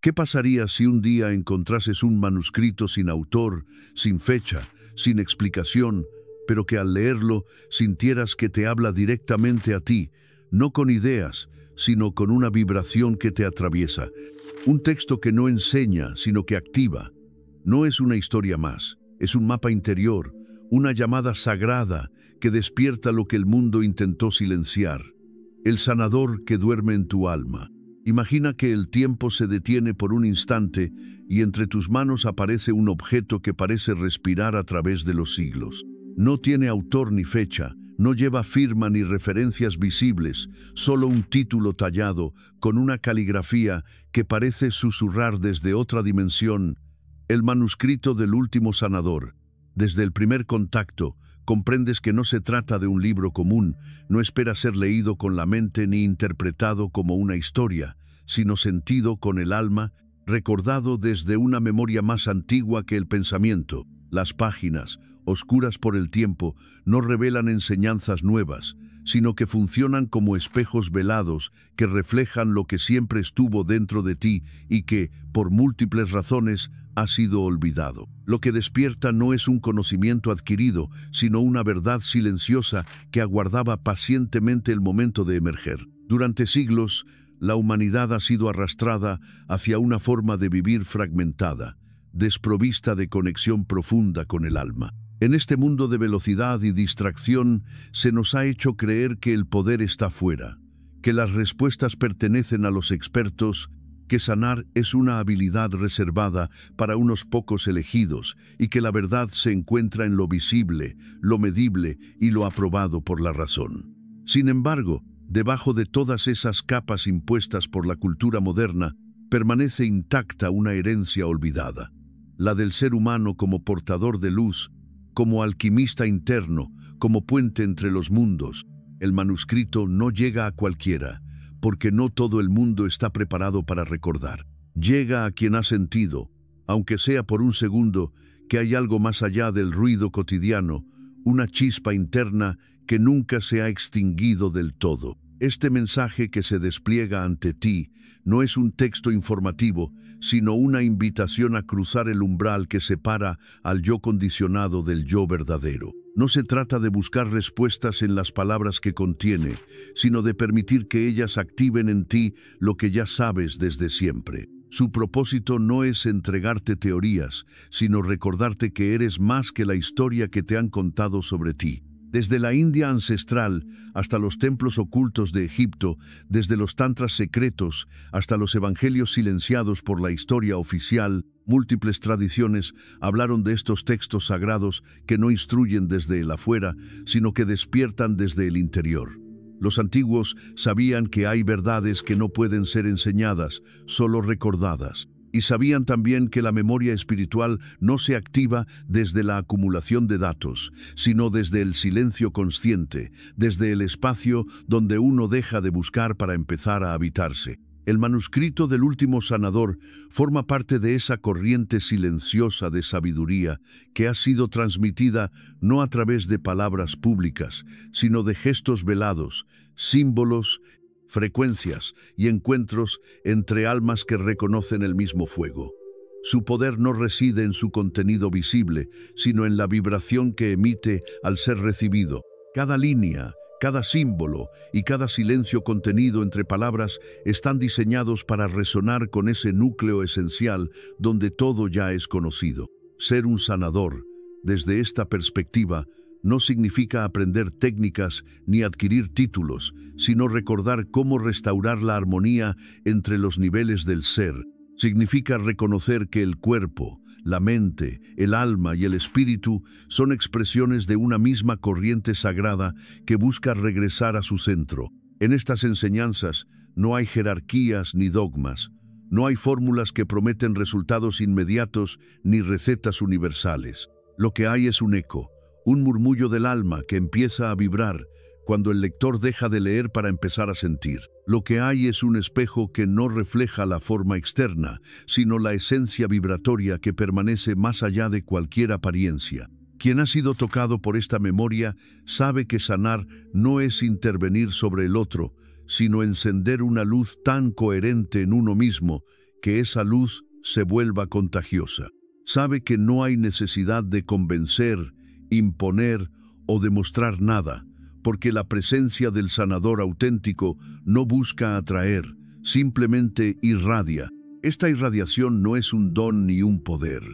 ¿Qué pasaría si un día encontrases un manuscrito sin autor, sin fecha, sin explicación, pero que al leerlo sintieras que te habla directamente a ti, no con ideas, sino con una vibración que te atraviesa? Un texto que no enseña, sino que activa. No es una historia más, es un mapa interior, una llamada sagrada que despierta lo que el mundo intentó silenciar. El sanador que duerme en tu alma. Imagina que el tiempo se detiene por un instante y entre tus manos aparece un objeto que parece respirar a través de los siglos. No tiene autor ni fecha, no lleva firma ni referencias visibles, solo un título tallado con una caligrafía que parece susurrar desde otra dimensión. El manuscrito del último sanador. Desde el primer contacto, comprendes que no se trata de un libro común, no espera ser leído con la mente ni interpretado como una historia, sino sentido con el alma, recordado desde una memoria más antigua que el pensamiento. Las páginas, oscuras por el tiempo, no revelan enseñanzas nuevas, sino que funcionan como espejos velados que reflejan lo que siempre estuvo dentro de ti y que, por múltiples razones, ha sido olvidado. Lo que despierta no es un conocimiento adquirido, sino una verdad silenciosa que aguardaba pacientemente el momento de emerger. Durante siglos, la humanidad ha sido arrastrada hacia una forma de vivir fragmentada, desprovista de conexión profunda con el alma. En este mundo de velocidad y distracción, se nos ha hecho creer que el poder está fuera, que las respuestas pertenecen a los expertos, que sanar es una habilidad reservada para unos pocos elegidos y que la verdad se encuentra en lo visible, lo medible y lo aprobado por la razón. Sin embargo, debajo de todas esas capas impuestas por la cultura moderna, permanece intacta una herencia olvidada, la del ser humano como portador de luz, como alquimista interno, como puente entre los mundos. El manuscrito no llega a cualquiera, porque no todo el mundo está preparado para recordar. Llega a quien ha sentido, aunque sea por un segundo, que hay algo más allá del ruido cotidiano, una chispa interna que nunca se ha extinguido del todo. Este mensaje que se despliega ante ti no es un texto informativo, sino una invitación a cruzar el umbral que separa al yo condicionado del yo verdadero. No se trata de buscar respuestas en las palabras que contiene, sino de permitir que ellas activen en ti lo que ya sabes desde siempre. Su propósito no es entregarte teorías, sino recordarte que eres más que la historia que te han contado sobre ti. Desde la India ancestral hasta los templos ocultos de Egipto, desde los tantras secretos hasta los evangelios silenciados por la historia oficial, múltiples tradiciones hablaron de estos textos sagrados que no instruyen desde el afuera, sino que despiertan desde el interior. Los antiguos sabían que hay verdades que no pueden ser enseñadas, solo recordadas. Y sabían también que la memoria espiritual no se activa desde la acumulación de datos, sino desde el silencio consciente, desde el espacio donde uno deja de buscar para empezar a habitarse. El manuscrito del último sanador forma parte de esa corriente silenciosa de sabiduría que ha sido transmitida no a través de palabras públicas, sino de gestos velados, símbolos, frecuencias y encuentros entre almas que reconocen el mismo fuego. Su poder no reside en su contenido visible, sino en la vibración que emite al ser recibido. Cada línea, cada símbolo y cada silencio contenido entre palabras están diseñados para resonar con ese núcleo esencial donde todo ya es conocido. Ser un sanador, desde esta perspectiva, no significa aprender técnicas ni adquirir títulos, sino recordar cómo restaurar la armonía entre los niveles del ser. Significa reconocer que el cuerpo, la mente, el alma y el espíritu son expresiones de una misma corriente sagrada que busca regresar a su centro. En estas enseñanzas no hay jerarquías ni dogmas, no hay fórmulas que prometen resultados inmediatos ni recetas universales. Lo que hay es un eco, un murmullo del alma que empieza a vibrar cuando el lector deja de leer para empezar a sentir. Lo que hay es un espejo que no refleja la forma externa, sino la esencia vibratoria que permanece más allá de cualquier apariencia. Quien ha sido tocado por esta memoria sabe que sanar no es intervenir sobre el otro, sino encender una luz tan coherente en uno mismo que esa luz se vuelva contagiosa. Sabe que no hay necesidad de convencer, imponer o demostrar nada, porque la presencia del sanador auténtico no busca atraer, simplemente irradia. Esta irradiación no es un don ni un poder,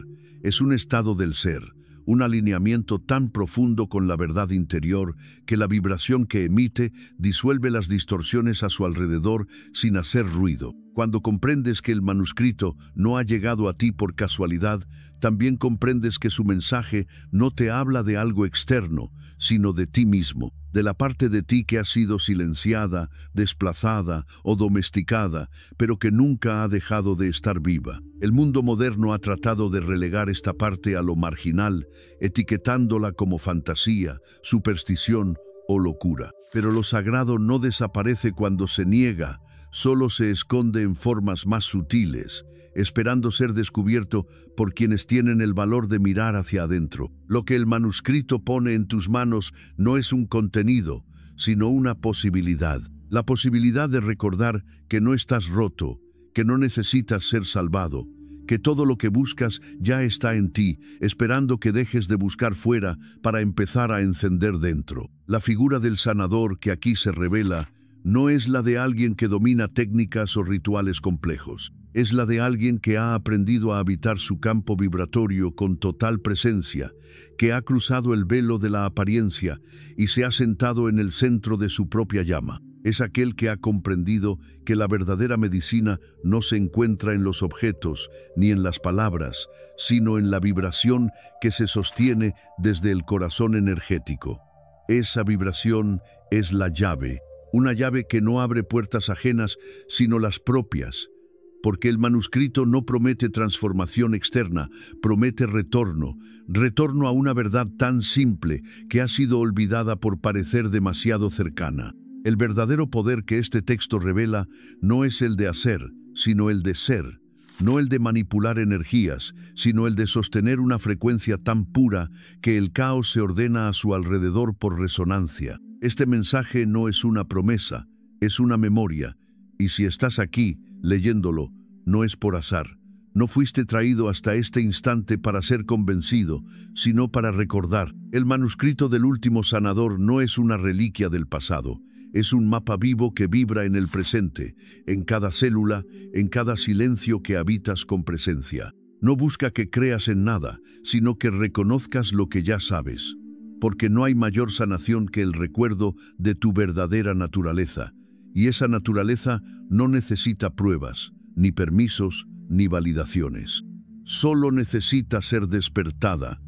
es un estado del ser, un alineamiento tan profundo con la verdad interior que la vibración que emite disuelve las distorsiones a su alrededor sin hacer ruido. Cuando comprendes que el manuscrito no ha llegado a ti por casualidad, también comprendes que su mensaje no te habla de algo externo, sino de ti mismo, de la parte de ti que ha sido silenciada, desplazada o domesticada, pero que nunca ha dejado de estar viva. El mundo moderno ha tratado de relegar esta parte a lo marginal, etiquetándola como fantasía, superstición o locura. Pero lo sagrado no desaparece cuando se niega, solo se esconde en formas más sutiles, esperando ser descubierto por quienes tienen el valor de mirar hacia adentro. Lo que el manuscrito pone en tus manos no es un contenido, sino una posibilidad. La posibilidad de recordar que no estás roto, que no necesitas ser salvado, que todo lo que buscas ya está en ti, esperando que dejes de buscar fuera para empezar a encender dentro. La figura del sanador que aquí se revela no es la de alguien que domina técnicas o rituales complejos. Es la de alguien que ha aprendido a habitar su campo vibratorio con total presencia, que ha cruzado el velo de la apariencia y se ha sentado en el centro de su propia llama. Es aquel que ha comprendido que la verdadera medicina no se encuentra en los objetos ni en las palabras, sino en la vibración que se sostiene desde el corazón energético. Esa vibración es la llave, una llave que no abre puertas ajenas, sino las propias, porque el manuscrito no promete transformación externa, promete retorno a una verdad tan simple que ha sido olvidada por parecer demasiado cercana. El verdadero poder que este texto revela no es el de hacer, sino el de ser, no el de manipular energías, sino el de sostener una frecuencia tan pura que el caos se ordena a su alrededor por resonancia. Este mensaje no es una promesa, es una memoria, y si estás aquí, leyéndolo, no es por azar. No fuiste traído hasta este instante para ser convencido, sino para recordar. El manuscrito del último sanador no es una reliquia del pasado, es un mapa vivo que vibra en el presente, en cada célula, en cada silencio que habitas con presencia. No busca que creas en nada, sino que reconozcas lo que ya sabes, porque no hay mayor sanación que el recuerdo de tu verdadera naturaleza, y esa naturaleza no necesita pruebas, ni permisos, ni validaciones. Solo necesita ser despertada,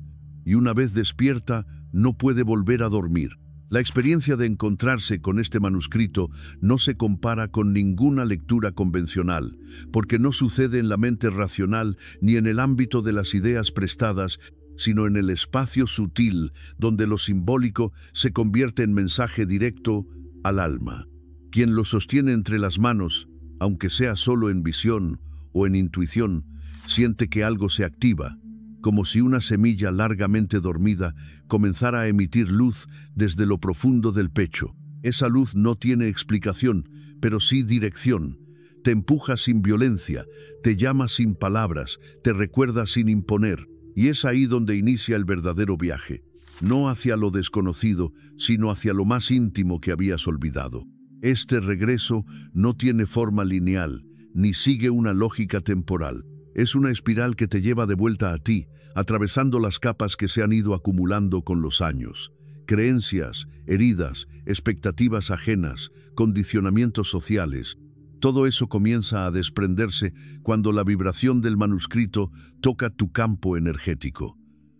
y una vez despierta, no puede volver a dormir. La experiencia de encontrarse con este manuscrito no se compara con ninguna lectura convencional, porque no sucede en la mente racional ni en el ámbito de las ideas prestadas, sino en el espacio sutil donde lo simbólico se convierte en mensaje directo al alma. Quien lo sostiene entre las manos, aunque sea solo en visión o en intuición, siente que algo se activa, como si una semilla largamente dormida comenzara a emitir luz desde lo profundo del pecho. Esa luz no tiene explicación, pero sí dirección. Te empuja sin violencia, te llama sin palabras, te recuerda sin imponer. Y es ahí donde inicia el verdadero viaje, no hacia lo desconocido, sino hacia lo más íntimo que habías olvidado. Este regreso no tiene forma lineal, ni sigue una lógica temporal. Es una espiral que te lleva de vuelta a ti, atravesando las capas que se han ido acumulando con los años. Creencias, heridas, expectativas ajenas, condicionamientos sociales. Todo eso comienza a desprenderse cuando la vibración del manuscrito toca tu campo energético.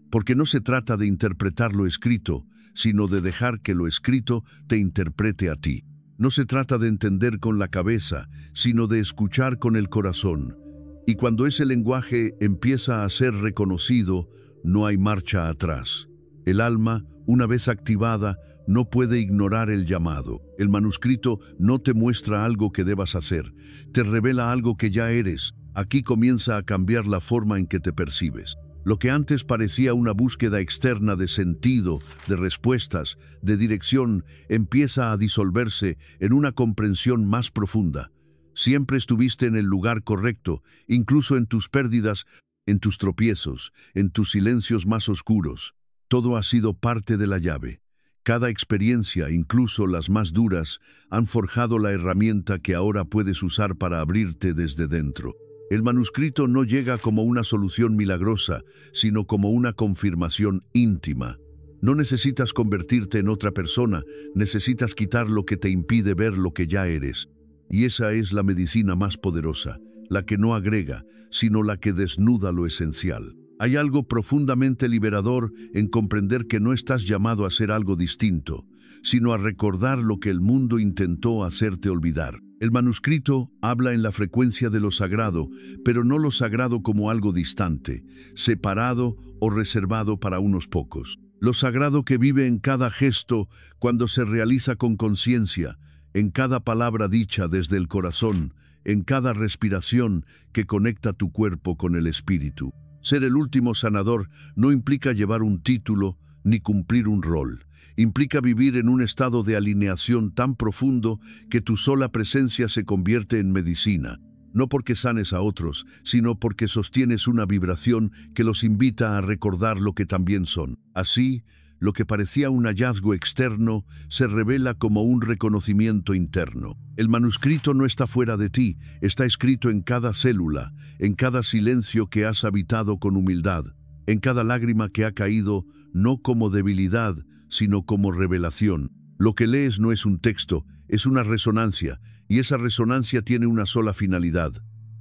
Porque no se trata de interpretar lo escrito, sino de dejar que lo escrito te interprete a ti. No se trata de entender con la cabeza, sino de escuchar con el corazón. Y cuando ese lenguaje empieza a ser reconocido, no hay marcha atrás. El alma, una vez activada, no puede ignorar el llamado. El manuscrito no te muestra algo que debas hacer, te revela algo que ya eres. Aquí comienza a cambiar la forma en que te percibes. Lo que antes parecía una búsqueda externa de sentido, de respuestas, de dirección, empieza a disolverse en una comprensión más profunda. Siempre estuviste en el lugar correcto, incluso en tus pérdidas, en tus tropiezos, en tus silencios más oscuros. Todo ha sido parte de la llave. Cada experiencia, incluso las más duras, han forjado la herramienta que ahora puedes usar para abrirte desde dentro. El manuscrito no llega como una solución milagrosa, sino como una confirmación íntima. No necesitas convertirte en otra persona, necesitas quitar lo que te impide ver lo que ya eres. Y esa es la medicina más poderosa, la que no agrega, sino la que desnuda lo esencial. Hay algo profundamente liberador en comprender que no estás llamado a ser algo distinto, sino a recordar lo que el mundo intentó hacerte olvidar. El manuscrito habla en la frecuencia de lo sagrado, pero no lo sagrado como algo distante, separado o reservado para unos pocos. Lo sagrado que vive en cada gesto cuando se realiza con conciencia, en cada palabra dicha desde el corazón, en cada respiración que conecta tu cuerpo con el espíritu. Ser el último sanador no implica llevar un título ni cumplir un rol. Implica vivir en un estado de alineación tan profundo que tu sola presencia se convierte en medicina. No porque sanes a otros, sino porque sostienes una vibración que los invita a recordar lo que también son. Así, lo que parecía un hallazgo externo se revela como un reconocimiento interno. El manuscrito no está fuera de ti, está escrito en cada célula, en cada silencio que has habitado con humildad, en cada lágrima que ha caído no como debilidad, sino como revelación. Lo que lees no es un texto, es una resonancia, y esa resonancia tiene una sola finalidad: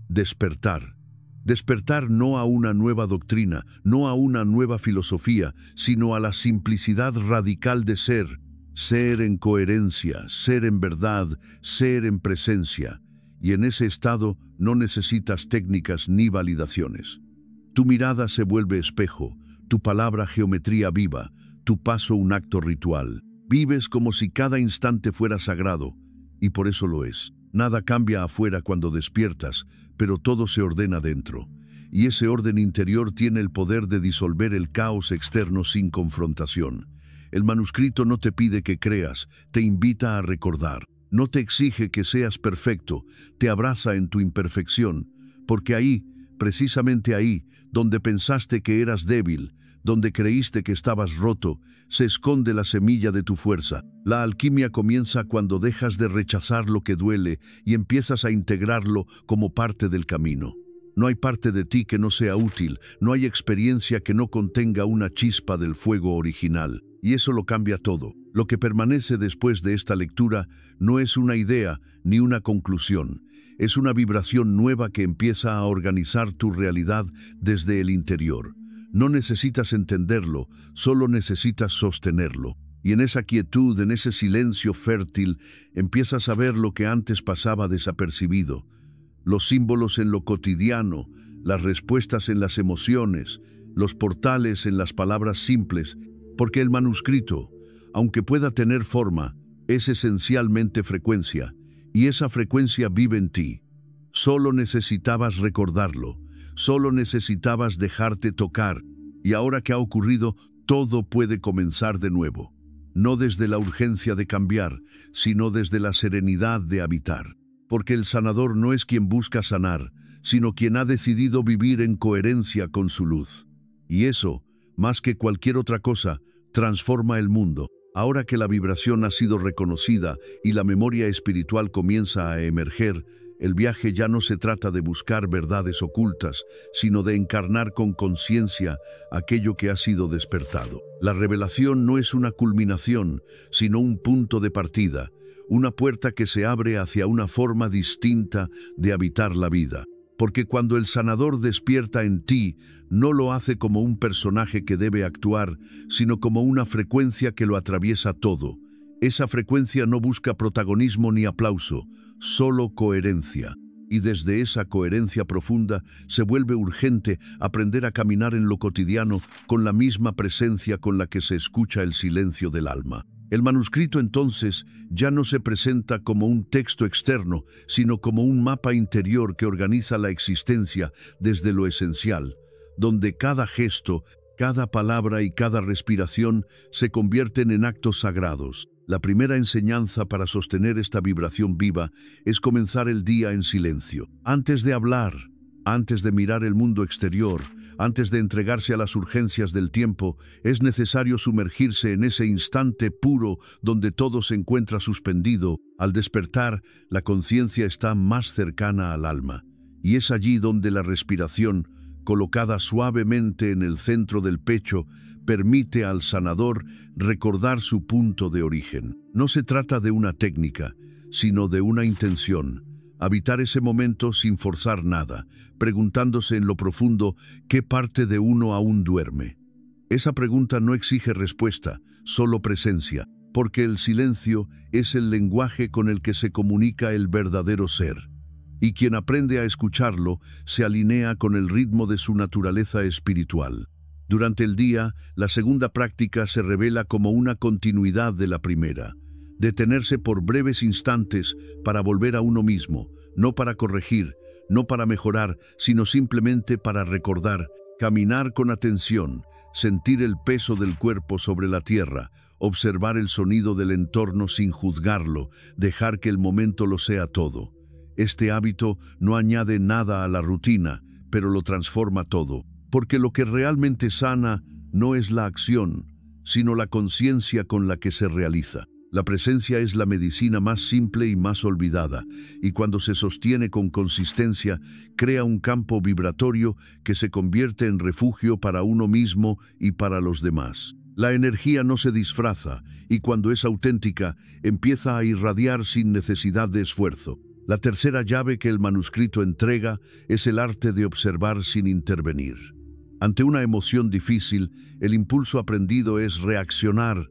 despertar. Despertar no a una nueva doctrina, no a una nueva filosofía, sino a la simplicidad radical de ser. Ser en coherencia, ser en verdad, ser en presencia. Y en ese estado no necesitas técnicas ni validaciones. Tu mirada se vuelve espejo, tu palabra geometría viva, tu paso un acto ritual. Vives como si cada instante fuera sagrado, y por eso lo es. Nada cambia afuera cuando despiertas, pero todo se ordena dentro. Y ese orden interior tiene el poder de disolver el caos externo sin confrontación. El manuscrito no te pide que creas, te invita a recordar. No te exige que seas perfecto, te abraza en tu imperfección, porque ahí, precisamente ahí, donde pensaste que eras débil, donde creíste que estabas roto, se esconde la semilla de tu fuerza. La alquimia comienza cuando dejas de rechazar lo que duele y empiezas a integrarlo como parte del camino. No hay parte de ti que no sea útil, no hay experiencia que no contenga una chispa del fuego original. Y eso lo cambia todo. Lo que permanece después de esta lectura no es una idea ni una conclusión. Es una vibración nueva que empieza a organizar tu realidad desde el interior. No necesitas entenderlo, solo necesitas sostenerlo. Y en esa quietud, en ese silencio fértil, empiezas a ver lo que antes pasaba desapercibido. Los símbolos en lo cotidiano, las respuestas en las emociones, los portales en las palabras simples, porque el manuscrito, aunque pueda tener forma, es esencialmente frecuencia, y esa frecuencia vive en ti. Solo necesitabas recordarlo. Solo necesitabas dejarte tocar, y ahora que ha ocurrido, todo puede comenzar de nuevo. No desde la urgencia de cambiar, sino desde la serenidad de habitar. Porque el sanador no es quien busca sanar, sino quien ha decidido vivir en coherencia con su luz. Y eso, más que cualquier otra cosa, transforma el mundo. Ahora que la vibración ha sido reconocida y la memoria espiritual comienza a emerger, el viaje ya no se trata de buscar verdades ocultas, sino de encarnar con conciencia aquello que ha sido despertado. La revelación no es una culminación, sino un punto de partida, una puerta que se abre hacia una forma distinta de habitar la vida. Porque cuando el sanador despierta en ti, no lo hace como un personaje que debe actuar, sino como una frecuencia que lo atraviesa todo. Esa frecuencia no busca protagonismo ni aplauso, solo coherencia. Y desde esa coherencia profunda se vuelve urgente aprender a caminar en lo cotidiano con la misma presencia con la que se escucha el silencio del alma. El manuscrito entonces ya no se presenta como un texto externo, sino como un mapa interior que organiza la existencia desde lo esencial, donde cada gesto, cada palabra y cada respiración se convierten en actos sagrados. La primera enseñanza para sostener esta vibración viva es comenzar el día en silencio. Antes de hablar, antes de mirar el mundo exterior, antes de entregarse a las urgencias del tiempo, es necesario sumergirse en ese instante puro donde todo se encuentra suspendido. Al despertar, la conciencia está más cercana al alma, y es allí donde la respiración, colocada suavemente en el centro del pecho, permite al sanador recordar su punto de origen. No se trata de una técnica, sino de una intención. Habitar ese momento sin forzar nada, preguntándose en lo profundo qué parte de uno aún duerme. Esa pregunta no exige respuesta, solo presencia, porque el silencio es el lenguaje con el que se comunica el verdadero ser. Y quien aprende a escucharlo se alinea con el ritmo de su naturaleza espiritual. Durante el día, la segunda práctica se revela como una continuidad de la primera. Detenerse por breves instantes para volver a uno mismo, no para corregir, no para mejorar, sino simplemente para recordar, caminar con atención, sentir el peso del cuerpo sobre la tierra, observar el sonido del entorno sin juzgarlo, dejar que el momento lo sea todo. Este hábito no añade nada a la rutina, pero lo transforma todo, porque lo que realmente sana no es la acción, sino la conciencia con la que se realiza. La presencia es la medicina más simple y más olvidada, y cuando se sostiene con consistencia, crea un campo vibratorio que se convierte en refugio para uno mismo y para los demás. La energía no se disfraza, y cuando es auténtica, empieza a irradiar sin necesidad de esfuerzo. La tercera llave que el manuscrito entrega es el arte de observar sin intervenir. Ante una emoción difícil, el impulso aprendido es reaccionar,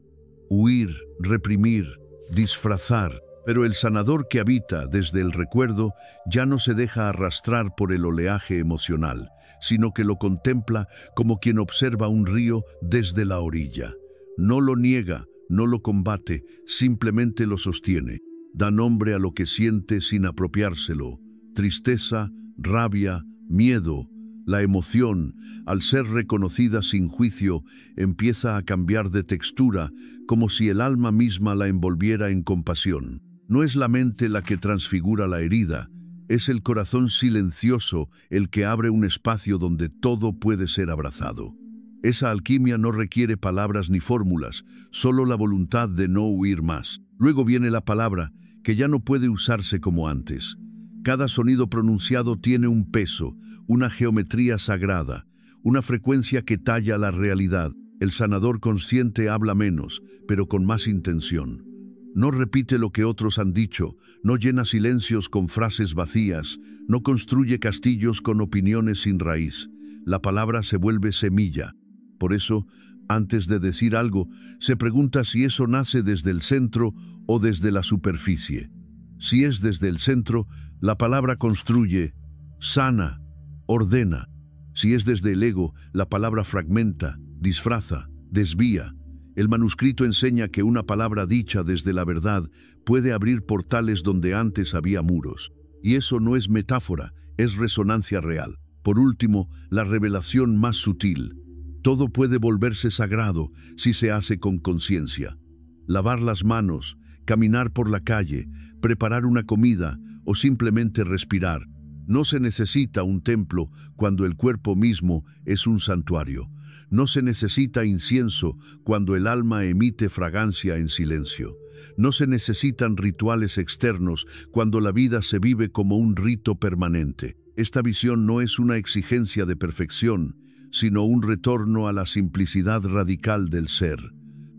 huir, reprimir, disfrazar, pero el sanador que habita desde el recuerdo ya no se deja arrastrar por el oleaje emocional, sino que lo contempla como quien observa un río desde la orilla. No lo niega, no lo combate, simplemente lo sostiene. Da nombre a lo que siente sin apropiárselo. Tristeza, rabia, miedo. La emoción, al ser reconocida sin juicio, empieza a cambiar de textura, como si el alma misma la envolviera en compasión. No es la mente la que transfigura la herida, es el corazón silencioso el que abre un espacio donde todo puede ser abrazado. Esa alquimia no requiere palabras ni fórmulas, solo la voluntad de no huir más. Luego viene la palabra, que ya no puede usarse como antes. Cada sonido pronunciado tiene un peso, una geometría sagrada, una frecuencia que talla la realidad. El sanador consciente habla menos, pero con más intención. No repite lo que otros han dicho, no llena silencios con frases vacías, no construye castillos con opiniones sin raíz. La palabra se vuelve semilla. Por eso, antes de decir algo, se pregunta si eso nace desde el centro o desde la superficie. Si es desde el centro, la palabra construye, sana, ordena. Si es desde el ego, la palabra fragmenta, disfraza, desvía. El manuscrito enseña que una palabra dicha desde la verdad puede abrir portales donde antes había muros. Y eso no es metáfora, es resonancia real. Por último, la revelación más sutil. Todo puede volverse sagrado si se hace con conciencia. Lavar las manos, caminar por la calle, preparar una comida o simplemente respirar. No se necesita un templo cuando el cuerpo mismo es un santuario. No se necesita incienso cuando el alma emite fragancia en silencio. No se necesitan rituales externos cuando la vida se vive como un rito permanente. Esta visión no es una exigencia de perfección, sino un retorno a la simplicidad radical del ser.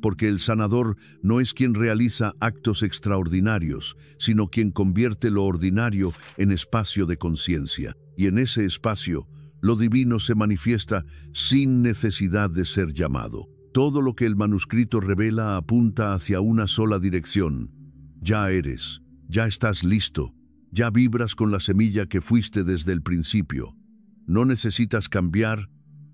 Porque el sanador no es quien realiza actos extraordinarios, sino quien convierte lo ordinario en espacio de conciencia. Y en ese espacio, lo divino se manifiesta sin necesidad de ser llamado. Todo lo que el manuscrito revela apunta hacia una sola dirección. Ya eres, ya estás listo, ya vibras con la semilla que fuiste desde el principio. No necesitas cambiar,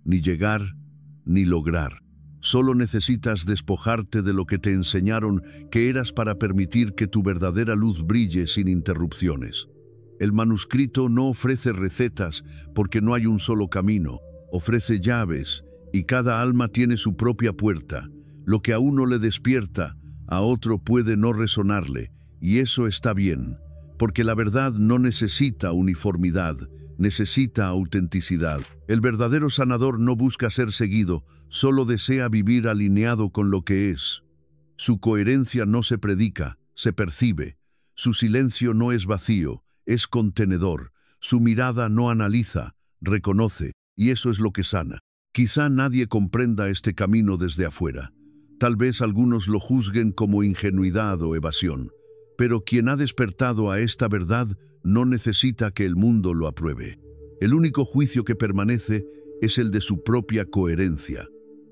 ni llegar, ni lograr. Solo necesitas despojarte de lo que te enseñaron que eras para permitir que tu verdadera luz brille sin interrupciones. El manuscrito no ofrece recetas porque no hay un solo camino, ofrece llaves y cada alma tiene su propia puerta. Lo que a uno le despierta, a otro puede no resonarle, y eso está bien, porque la verdad no necesita uniformidad, necesita autenticidad. El verdadero sanador no busca ser seguido, solo desea vivir alineado con lo que es. Su coherencia no se predica, se percibe. Su silencio no es vacío, es contenedor. Su mirada no analiza, reconoce, y eso es lo que sana. Quizá nadie comprenda este camino desde afuera. Tal vez algunos lo juzguen como ingenuidad o evasión. Pero quien ha despertado a esta verdad no necesita que el mundo lo apruebe. El único juicio que permanece es el de su propia coherencia.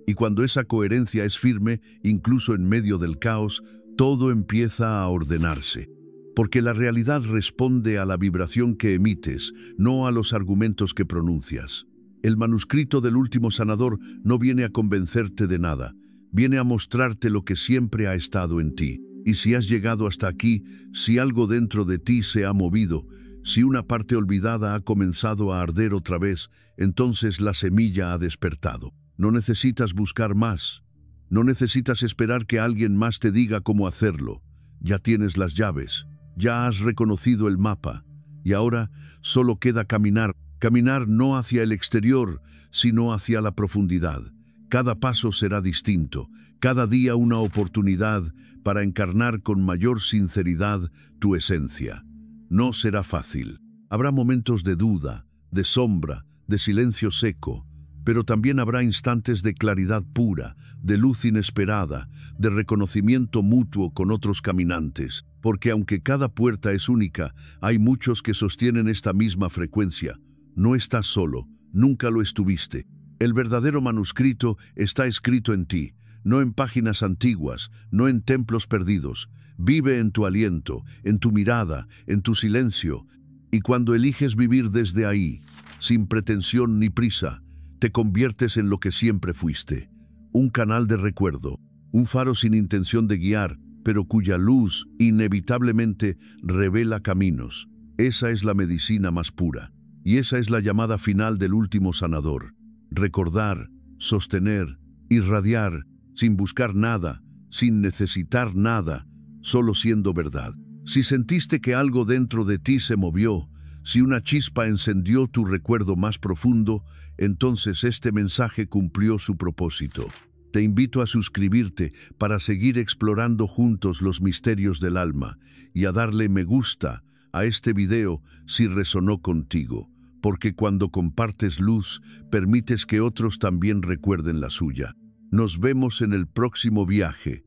Y cuando esa coherencia es firme, incluso en medio del caos, todo empieza a ordenarse. Porque la realidad responde a la vibración que emites, no a los argumentos que pronuncias. El manuscrito del último sanador no viene a convencerte de nada, viene a mostrarte lo que siempre ha estado en ti. Y si has llegado hasta aquí, si algo dentro de ti se ha movido, si una parte olvidada ha comenzado a arder otra vez, entonces la semilla ha despertado. No necesitas buscar más. No necesitas esperar que alguien más te diga cómo hacerlo. Ya tienes las llaves. Ya has reconocido el mapa. Y ahora solo queda caminar. Caminar no hacia el exterior, sino hacia la profundidad. Cada paso será distinto. Cada día una oportunidad para encarnar con mayor sinceridad tu esencia. No será fácil. Habrá momentos de duda, de sombra, de silencio seco, pero también habrá instantes de claridad pura, de luz inesperada, de reconocimiento mutuo con otros caminantes, porque aunque cada puerta es única, hay muchos que sostienen esta misma frecuencia. No estás solo, nunca lo estuviste. El verdadero manuscrito está escrito en ti, no en páginas antiguas, no en templos perdidos. Vive en tu aliento, en tu mirada, en tu silencio. Y cuando eliges vivir desde ahí, sin pretensión ni prisa, te conviertes en lo que siempre fuiste. Un canal de recuerdo, un faro sin intención de guiar, pero cuya luz inevitablemente revela caminos. Esa es la medicina más pura. Y esa es la llamada final del último sanador. Recordar, sostener, irradiar, sin buscar nada, sin necesitar nada, solo siendo verdad. Si sentiste que algo dentro de ti se movió, si una chispa encendió tu recuerdo más profundo, entonces este mensaje cumplió su propósito. Te invito a suscribirte para seguir explorando juntos los misterios del alma y a darle me gusta a este video si resonó contigo, porque cuando compartes luz, permites que otros también recuerden la suya. Nos vemos en el próximo viaje.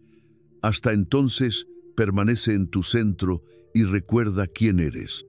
Hasta entonces, permanece en tu centro y recuerda quién eres.